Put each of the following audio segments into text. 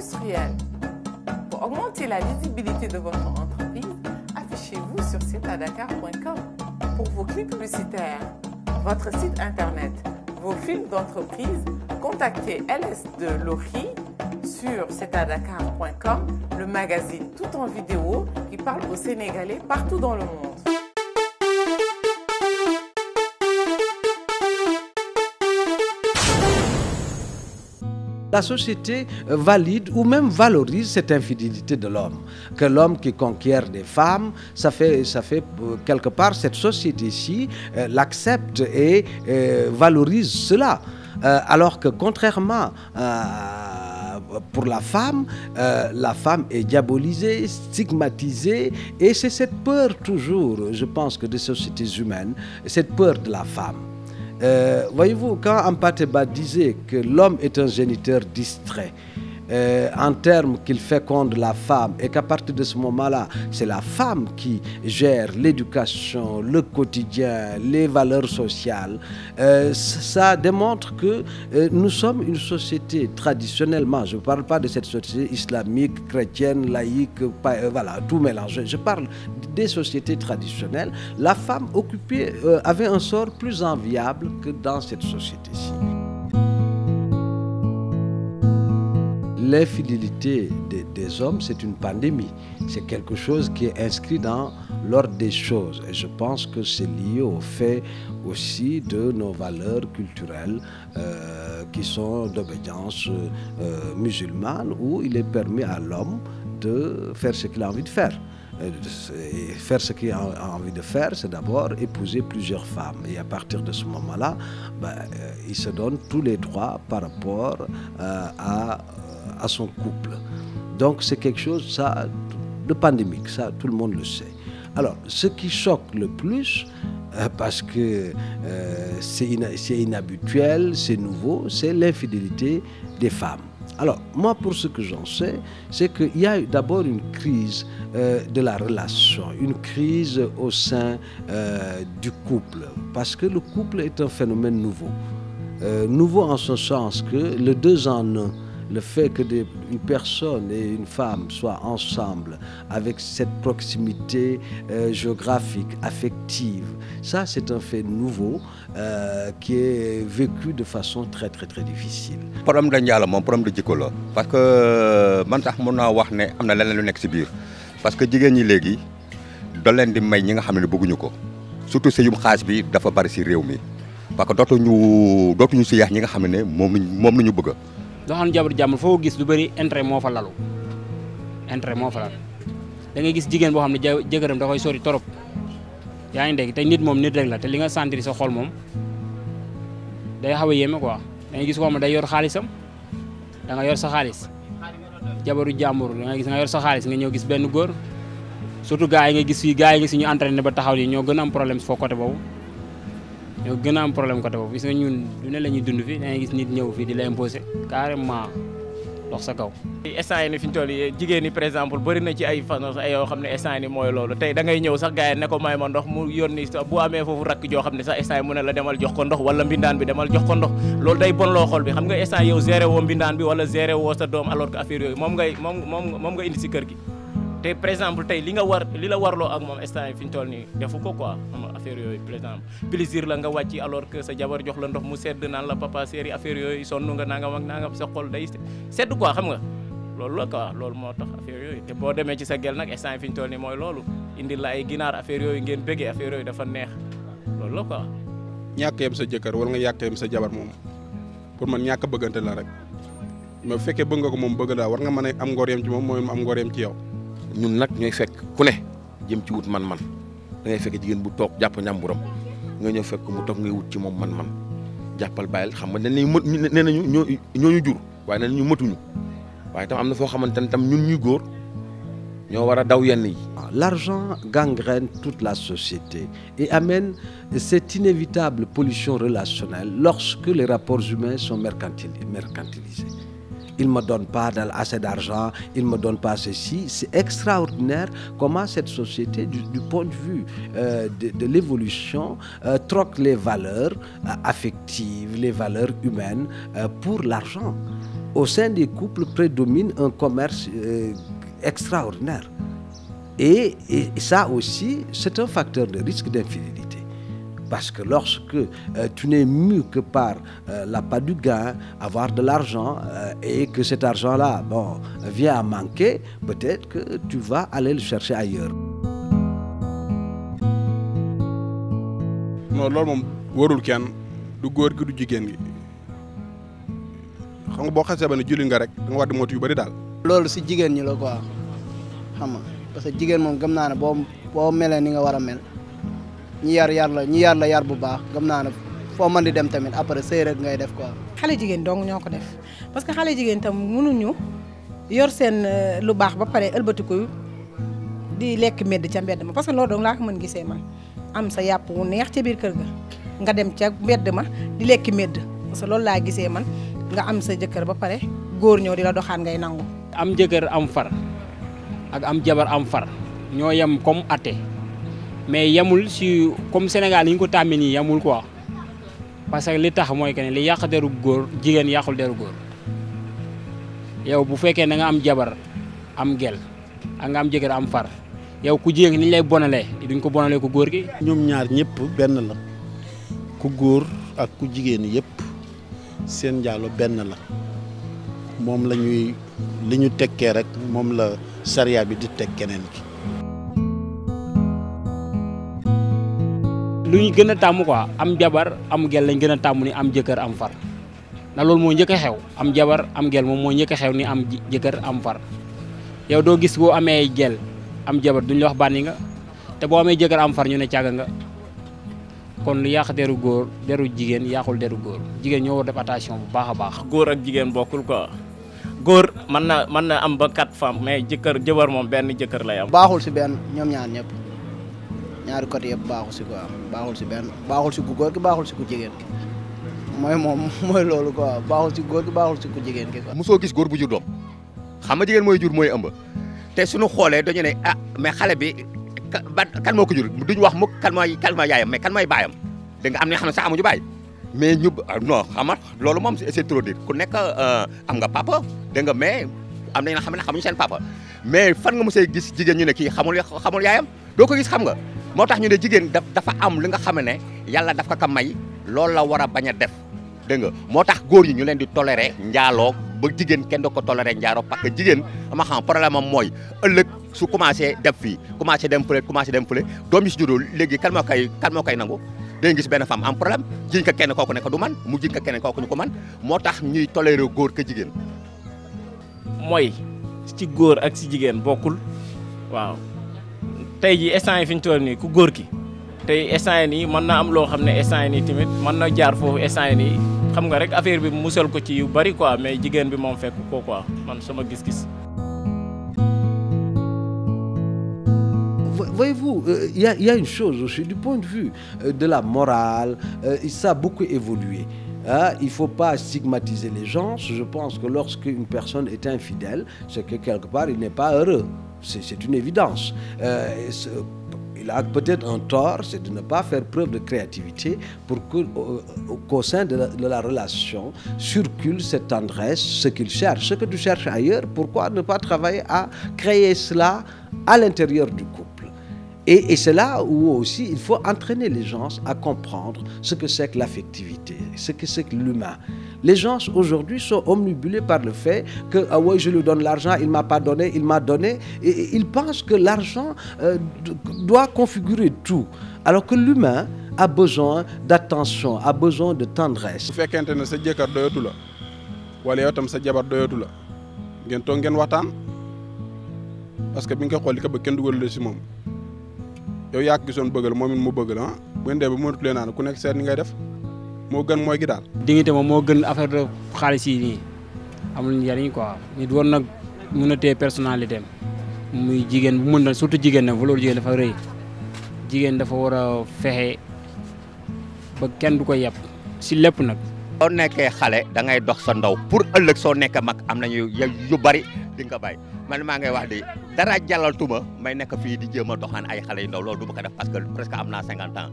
industriels. Pour augmenter la lisibilité de votre entreprise, affichez-vous sur sitadakar.com. Pour vos clips publicitaires, votre site internet, vos films d'entreprise, contactez LS de Lori sur sitadakar.com, le magazine tout en vidéo qui parle aux Sénégalais partout dans le monde. La société valide ou même valorise cette infidélité de l'homme. Que l'homme qui conquiert des femmes, ça fait quelque part cette société-ci l'accepte et valorise cela. Alors que contrairement pour la femme est diabolisée, stigmatisée, et c'est cette peur toujours, je pense, que des sociétés humaines, cette peur de la femme. Voyez-vous, quand Ampateba disait que l'homme est un géniteur distrait, en termes qu'il féconde la femme, et qu'à partir de ce moment-là, c'est la femme qui gère l'éducation, le quotidien, les valeurs sociales, ça démontre que nous sommes une société traditionnellement, je ne parle pas de cette société islamique, chrétienne, laïque, voilà, tout mélangé, je parle des sociétés traditionnelles. La femme avait un sort plus enviable que dans cette société-ci. L'infidélité des hommes, c'est une pandémie. C'est quelque chose qui est inscrit dans l'ordre des choses. Et je pense que c'est lié au fait aussi de nos valeurs culturelles qui sont d'obédience musulmane, où il est permis à l'homme de faire ce qu'il a envie de faire. Et faire ce qu'il a envie de faire, c'est d'abord épouser plusieurs femmes. Et à partir de ce moment-là, il se donne tous les droits par rapport à son couple. Donc c'est quelque chose ça, de pandémique, ça tout le monde le sait. Alors ce qui choque le plus, parce que c'est inhabituel, c'est nouveau, c'est l'infidélité des femmes. Alors moi pour ce que j'en sais, c'est qu'il y a d'abord une crise de la relation, une crise au sein du couple, parce que le couple est un phénomène nouveau. Nouveau en ce sens que le 2 en 1, le fait que une personne et une femme soient ensemble avec cette proximité géographique, affective, ça c'est un fait nouveau qui est vécu de façon très très très difficile. Problème de njaalo moom problème de jikko la parce que man sax mën naa wax ne am na leneen lu nekk ci biir parce que jigéen ñi léegi da leen di may ñi nga xam ne bëgguñu ko surtout sëyum xaalis bi dafa bari ci réew mi parce que dootuñu ci yax ñi nga xam ne moom la ñu bëgg. doxaan jabar jàmm foo gis lu bëri intérêt moo fa lalu intérêt moo fa lalu da ngay gis jigéen boo xam ne jëkkëram da koy sori torop yaa ngi dégg te nit moom nit rek la te li nga sentir sa xol moom day xaw a yéeme quoi da ngay gis koo xam ne day yor xaalisam da nga yor sa xaalis jabaru jàmbur da nga gis nga yor sa xaalis nga ñëw gis benn góor surtout gars yi nga gis fii gars yi nga si ñu entraîné ba taxaw yi ñoo gën a am problème foo côté boobu ñoo gën a am problème côté boobu gis nga ñun du ne la ñuy dund fii da ngay gis nit ñëw fii di la imposer carrément dox sa kaw. instant yi ni fi ñu toll jigéen ñi par exemple bëri na ci ay façon ay yoo xam ne instant yi ni mooy loolu tey da ngay ñëw sax gars yi ne ko may ma ndox mu yónni bu amee foofu rakk joo xam ne sax instant yi mu ne la demal jox ko ndox wala mbindaan bi demal jox ko ndox loolu day bon loo xol bi xam nga instant yow géré woo mbindaan bi wala géré woo sa doom alors que affaire yooyu moom nga indi si kër gi te par exemple tey li la warloo ak moom instant yi fi ñu toll nii defu ko quoi xam nga affaire yooyu par exemple plaisir la nga wàcc alors que sa jabar jox la ndox mu sedd naan la papa série affaire yooyu sonn nga nangam ak nangam sa xol day sedd quoi xam nga loolu la quoi loolu moo tax affaire yooyu te boo demee ci sa gel nag instant yi fi ñu toll nii mooy loolu indi la ay ginaar affaire yooyu ngeen bëggee affaire yooyu dafa neex loolu la quoi. ñàkk yem sa jëkkër wala nga ñàkk yem sa jabar moom pour man ñàkk bëggante la rek mais bu fekkee bëgg nga ko moom bëgg daa war nga mën a am ngor yem ci moom mooy am ngor yem ci yow. ñun nag ñooy fekk ku ne jëm ci wut man-man da ngay fekk jigéen bu toog jàpp ñàmburam nga ñëw fekk mu toog ngay wut ci moom man-man jàppal bàyyil xam nga nee nañu ñooñu jur waaye nee nañu matuñu waaye tam am na foo xamante ne tam ñun ñuy góor ñoo war a daw yenn yi. L'argent gangrène toute la société et amène cette inévitable pollution relationnelle lorsque les rapports humains sont mercantilisés. Il ne me donne pas assez d'argent, il ne me donne pas ceci. C'est extraordinaire comment cette société, du point de vue de l'évolution, troque les valeurs affectives, les valeurs humaines pour l'argent. au sein des couples prédomine un commerce extraordinaire. Et ça aussi, c'est un facteur de risque d'infidélité. Parce que lorsque tu n'es mu que par l'appât du gain, avoir de l'argent, et que cet argent-là vient à manquer, peut-être que tu vas aller le chercher ailleurs. non loolu moom warul kenn du góor gi du jigéen gi xam nga boo xasee ba ne julli nga rek da nga war di moytu yu bëri daal. loolu si jigéen ñi la quoi xam nga parce que jigéen moom gëm naa ne boo melee ni nga war a mel ñi yar la yar bu baax gëm naa ne foo mën di dem tamit après sëy rek ngay def quoi. xale jigéen dong ñoo ko def parce que xale jigéen tam mënuñu yor seen lu baax ba pare ëlbatiku di lekk medd ca mbedd ma parce que loolu dong laa ko mën gisee man am sa yàpp wu neex ca biir kër ga nga dem ca mbedd ma di lekk medd parce que loolu laa gisee man nga am sa jëkkër ba pare góor ñëw di la doxaan ngay nangu. am jëkkër am far ak am jabar am far ñoo yem comme atte mais yemul si comme Sénégal yi ñu ko tàmmee nii yemul quoi parce que li tax mooy que ne li yàq deru góor jigéen yàqul deru góor yow bu fekkee da nga am jabar am gel ak nga am jëkkër am far yow ku jigéen ni ñu lay bonalee duñ ko bonalee ku góor gi. ñoom ñaar ñëpp benn la ku góor ak ku jigéen yëpp seen njaalo benn la moom la ñuy li ñu tekkee rek moom la sariya bi di teg keneen ki. lu ñu gën a tàmm quoi am jabar am gel lañ gën a tàmm ni am jëkkër am far na loolu moo njëkk a xew am jabar am gel moom moo njëkk a xew ni am jëkkër am far yow doo gis boo amee gel am jabar duñ la wax bànni nga te boo amee jëkkër am far ñu ne càgga nga kon lu yàq deru góor deru jigéen yàqul deru góor jigéen ñoo war def attention bu baax a baax. góor ak jigéen bokkul quoi góor mën na am ba 4 femmes mais jabar moom benn jëkkër lay am. baaxul si benn ñoom ñaar ñëpp ñaari côté yëpp baaxul si quoi baaxul si benn baaxul si ku góor gi baaxul si ku jigéen gi mooy loolu quoi baaxul si góor gi baaxul si ku jigéen gi quoi. mosoo gis góor bu jur doom xam nga jigéen mooy jur mooy ëmb te suñu xoolee dañu ne mais xale bi kan moo ko jur duñu wax mukk kan mooy yaayam mais kan mooy baayam da nga am na xam ne sax amuñu baay mais ñu non xam nga loolu moom c'est trop dire ku nekk am nga papa dégg nga mais am na ñoo xam ne xamuñu seen papa mais fan nga mosee gis jigéen ñu ne kii xamul yaayam doo ko gis xam nga moo tax ñu ne jigéen dafa am li nga xam ne yàlla daf ko may loolu la war a bañ a def dégg nga moo tax góor ñi ñu leen di toléré njaaloo ba jigéen kenn du ko toléré njaaloo parce que jigéen ama xam problème am mooy ëllëg su commencé dem fii commencé dem fële doom yi si juddoo léegi kan moo koy nangu day gis benn femme am problème jiñ ko kenn kooku ne ko du man mu jiñ ko kenn kooku ñu ko man moo tax ñuy toléré góor ka jigéen mooy ci góor ak si jigéen bokkul waaw tey ji instant yi fi ñu toll nii ku góor ki tey instant yi nii mën na am loo xam ne instant yi nii tamit mën na jaar foofu instant yi nii xam nga rek affaire bi musal ko ci yu bari quoi mais jigéen bi moom fekk ko quoi man sama gis-gis. Voyez-vous, il y a une chose aussi du point de vue de la morale, ça a beaucoup évolué. Il ne faut pas stigmatiser les gens. Je pense que lorsqu'une personne est infidèle, c'est que quelque part il n'est pas heureux. C'est une évidence. Il a peut-être un tort, c'est de ne pas faire preuve de créativité pour qu'au sein de la relation circule cette tendresse, ce qu'il cherche. Ce que tu cherches ailleurs, pourquoi ne pas travailler à créer cela à l'intérieur du couple? Et c'est là où aussi il faut entraîner les gens à comprendre ce que c'est que l'affectivité, ce que c'est que l'humain. Les gens aujourd'hui sont omnibulés par le fait que ah ouais, je lui donne l'argent, il m'a pas donné, il m'a donné. Et ils pensent que l'argent doit configurer tout, alors que l'humain a besoin d'attention, a besoin de tendresse. su fekkente ne sa jëkkër doyatu la wala yow tam sa jabar doyatu la ngeen toog ngeen waxtaan parce que bi nga koy xool li ko bëgg kenn dugalu la si moom. yow yaa ko gisoon bëgg la moom it mu bëgg la bu ngeen dee ba mënatu leen naan ku nekk seet ni ngay def moo gën mooy gi daal. dignité moom moo gën affaire de xaalis yi nii amul njariñ quoi nit war nag mën a téye personnalité am muy jigéen bu mën na surtout jigéen nag valeur jigéen dafa rëy jigéen dafa war a fexe ba kenn du ko yeb si lépp nag. soo nekkee xale da ngay dox sa ndaw pour ëllëg soo nekkee mag am nañu yu bari di nga bàyyi man maa ngay wax di dara jàllaltuma may nekk fii di jéem a doxaan ay xale yu ndaw loolu du ma ko def parce que presque am naa 50 ans.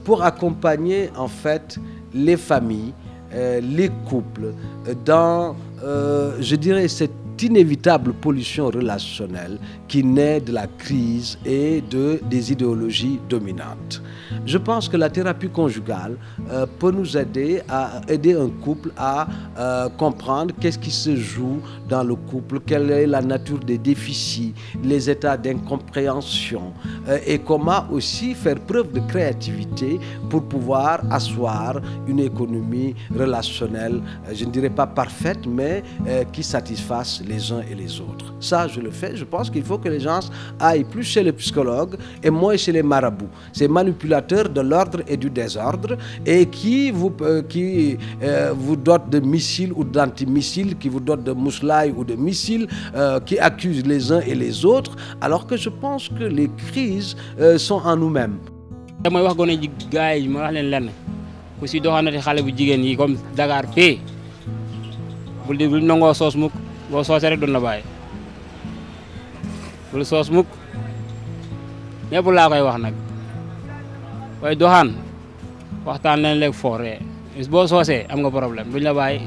Pour accompagner en fait les familles les couples dans, je dirais, cette inévitable pollution relationnelle qui naît de la crise et des idéologies dominantes. Je pense que la thérapie conjugale peut nous aider à aider un couple à comprendre qu'est-ce qui se joue dans le couple, quelle est la nature des déficits, les états d'incompréhension et comment aussi faire preuve de créativité pour pouvoir asseoir une économie relationnelle, je ne dirais pas parfaite, mais qui satisfasse les uns et les autres. Ça, je le fais. Je pense qu'il faut que les gens aillent plus chez les psychologues et moins chez les marabouts. Ces manipulateurs de l'ordre et du désordre et qui vous dotent de missiles ou d'antimissiles, qui vous dotent de mousselay ou de missiles, qui accusent les uns et les autres, alors que je pense que les crises sont en nous-mêmes. damay wax gone ji gars yi ma wax leen lenn ku si doxanati xale bu jigéen yi comme Dakar fii bul nangoo soos mukk boo soosee rek doon la bàyyi bul soos mukk ñëpp laa koy wax nag waaye doxaan waxtaan leen léegi fooree boo soosee am nga problème duñ la bàyyi.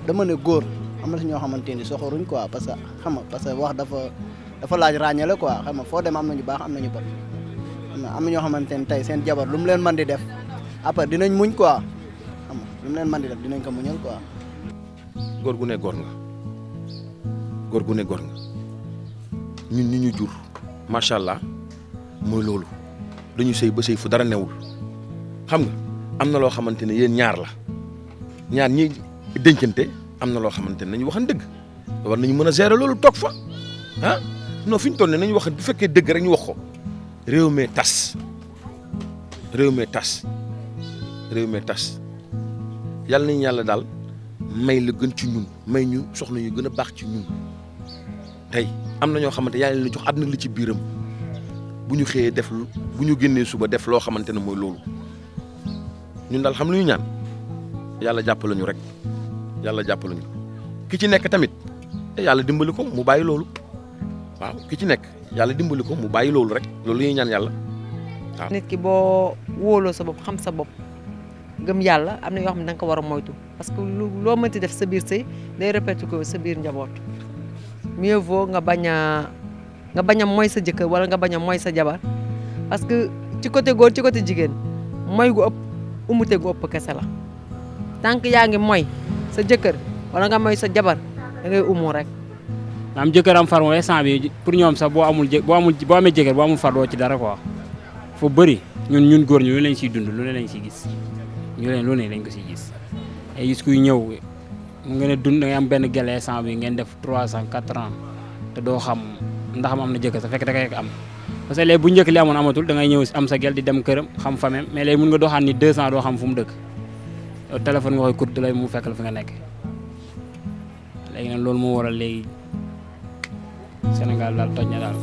dama ne góor am na si ñoo xamante ni soxoruñ quoi parce que xam nga parce que wax dafa laaj ràññale quoi xam nga foo dem am nañu baax am nañu bon am na ñoo xamante ni tey seen jabar lu mu leen mën di def après dinañ muñ quoi xam nga lu mu leen mën di def dinañ ko muñal quoi. góor gu ne góor nga góor gu ne góor nga ñun ñu jur macha allah mooy loolu dañu sëy ba sëy fu dara newul xam nga am na loo xamante ne yéen ñaar la ñaar ñi dencante am na loo xamante ne nañu waxan dëgg war nañu mën a gérer loolu toog fa ah non fi ñu toll ne nañu wax bu fekkee dëgg rek ñu wax ko réew mee tas réew mee tas réew mee tas yàlla nañu yàlla daal may la gën ci ñun may ñu soxna yu gën a baax ci ñun tey am na ñoo xamante yàlla leen jox àdduna li ci biiram bu ñu xëyee def bu ñu génnee suba def loo xamante ne mooy loolu ñun daal xam lu ñu ñaan yàlla jàppale ñu rek yàlla jàppale ñu ki ci nekk tamit yàlla dimbali ko mu bàyyi loolu waaw ki ci nekk yàlla dimbali ko mu bàyyi loolu rek loolu la ñuy ñaan yàlla waaw. nit ki boo wóoloo sa bopp xam sa bopp gëm yàlla am na yoo xam ne da nga ko war a moytu parce que loo mënti def sa biir sëy day répété ko sa biir njaboot mieux vaut nga bañ a mooy sa jëkkër wala nga bañ a mooy sa jabar parce que ci côté góor ci côté jigéen mooy gu ëpp umute gu ëpp kese la tant que yaa ngi mooy sa jëkkër wala nga mooy sa jabar da ngay umu rek. am jëkkër am far moom instant bi pour ñoom sax boo amee jëkkër boo amul far doo ci dara quoi foo bëri ñun góor ñu lu lañ siy dund lu ne lañ siy gis ñu leen lu ne lañ ko siy gis ay gis kuy ñëw mu ngeen a dund da ngay am benn gele instant bi ngeen def 3 ans 4 ans te doo xam ndax am na jëkkër sa fekk da ngay am parce que léegi bu njëkk li amoon amatul da ngay ñëw am sa gel di dem këram xam famem mais léegi mun nga doxaan ni 2 ans doo xam fu mu dëkk yow téléphone nga koy kut lay mu fekk la fi nga nekk léegi nag loolu moo waral léegi Sénégal daal toj na daal